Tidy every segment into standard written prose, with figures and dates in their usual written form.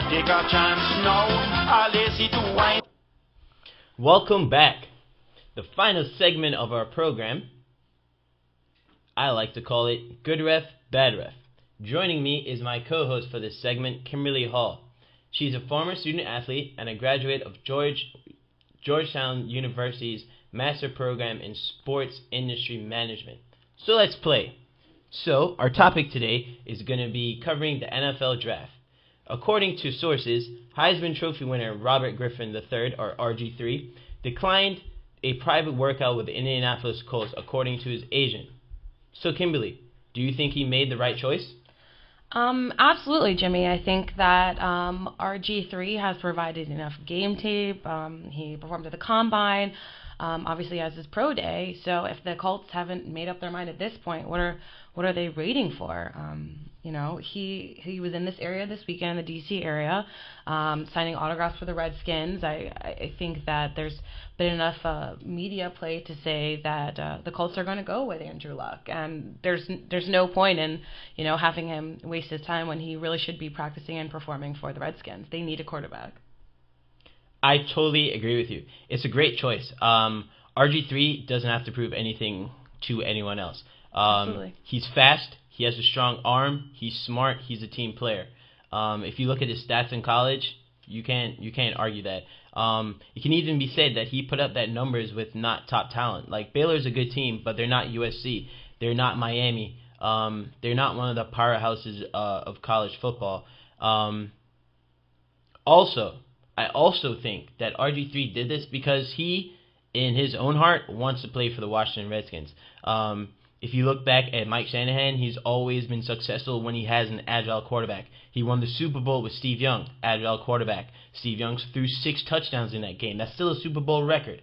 take a chance now. All lazy to wine. Welcome back. The final segment of our program. I like to call it Good Ref, Bad Ref. Joining me is my co-host for this segment, Kimberley Hall. She's a former student athlete and a graduate of Georgetown University's Master Program in Sports Industry Management. So let's play. So our topic today is going to be covering the NFL Draft. According to sources, Heisman Trophy winner Robert Griffin III, or RG3, declined a private workout with the Indianapolis Colts, according to his agent. So Kimberly, do you think he made the right choice? Absolutely, Jimmy. I think that RG3 has provided enough game tape. He performed at the Combine, obviously has his pro day. So if the Colts haven't made up their mind at this point, what are they waiting for? He was in this area this weekend, the D.C. area, signing autographs for the Redskins. I think that there's been enough media play to say that the Colts are going to go with Andrew Luck, and there's no point in having him waste his time when he really should be practicing and performing for the Redskins. They need a quarterback. I totally agree with you. It's a great choice. RG3 doesn't have to prove anything to anyone else. Absolutely. He's fast. He has a strong arm. He's smart. He's a team player. If you look at his stats in college, you can't argue that. It can even be said that he put up that numbers with not top talent. Like Baylor's a good team, but they're not USC. They're not Miami. They're not one of the powerhouses of college football. I also think that RG3 did this because he, in his own heart, wants to play for the Washington Redskins. If you look back at Mike Shanahan, he's always been successful when he has an agile quarterback. He won the Super Bowl with Steve Young, agile quarterback. Steve Young threw 6 touchdowns in that game. That's still a Super Bowl record.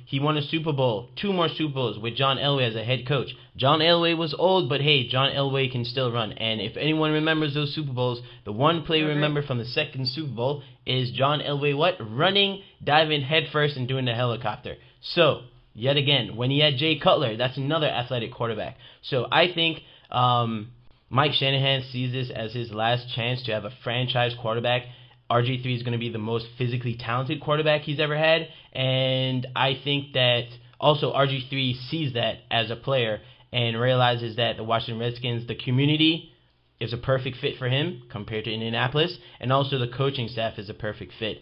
He won a Super Bowl, 2 more Super Bowls with John Elway as a head coach. John Elway was old, but hey, John Elway can still run. And if anyone remembers those Super Bowls, the one play remember from the second Super Bowl is John Elway running, diving headfirst, and doing the helicopter. So, yet again, when he had Jay Cutler, that's another athletic quarterback. So I think Mike Shanahan sees this as his last chance to have a franchise quarterback. RG3 is going to be the most physically talented quarterback he's ever had, and I think that also RG3 sees that as a player and realizes that the Washington Redskins, the community, is a perfect fit for him compared to Indianapolis, and also the coaching staff is a perfect fit.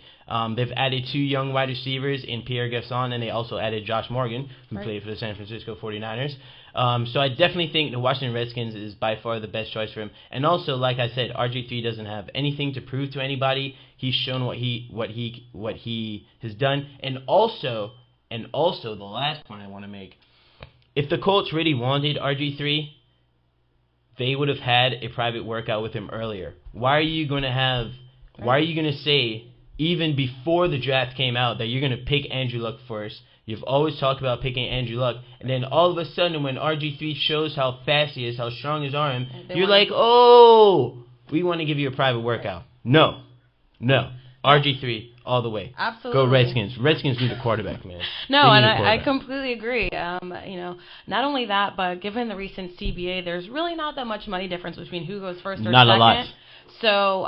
They've added 2 young wide receivers in Pierre Garçon, and they also added Josh Morgan, who played for the San Francisco 49ers. So I definitely think the Washington Redskins is by far the best choice for him. And also, like I said, RG3 doesn't have anything to prove to anybody. He's shown what he has done. And also the last point I want to make, if the Colts really wanted RG3, they would have had a private workout with him earlier. Why are you going to say, even before the draft came out, that you're going to pick Andrew Luck first? You've always talked about picking Andrew Luck, and then all of a sudden when RG3 shows how fast he is, how strong his arm, you're like, oh, we want to give you a private workout. No. RG3 all the way. Absolutely. Go Redskins. Redskins need a quarterback, man. No, and I completely agree. Not only that, but given the recent CBA, there's really not that much money difference between who goes first or second. Not a lot. So,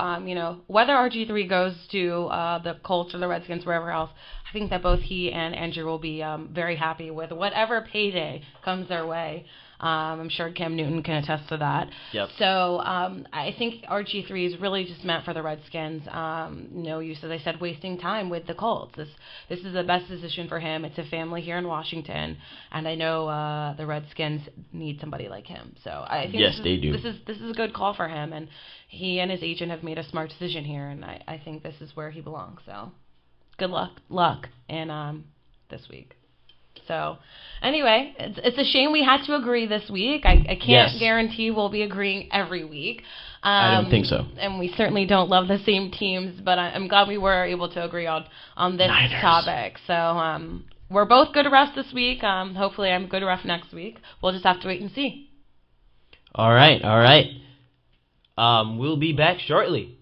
whether RG3 goes to the Colts or the Redskins, wherever else, I think that both he and Andrew will be very happy with whatever payday comes their way. I'm sure Cam Newton can attest to that. Yep. So I think RG3 is really just meant for the Redskins. No use, as I said, wasting time with the Colts. This is the best decision for him. It's a family here in Washington, and I know the Redskins need somebody like him. So I think they do. This is a good call for him, and he and his agent have made a smart decision here, and I think this is where he belongs. So good luck in this week. So, anyway, it's a shame we had to agree this week. I can't guarantee we'll be agreeing every week. I don't think so. And we certainly don't love the same teams, but I'm glad we were able to agree on this topic. So, we're both good refs this week. Hopefully I'm good ref next week. We'll just have to wait and see. All right. We'll be back shortly.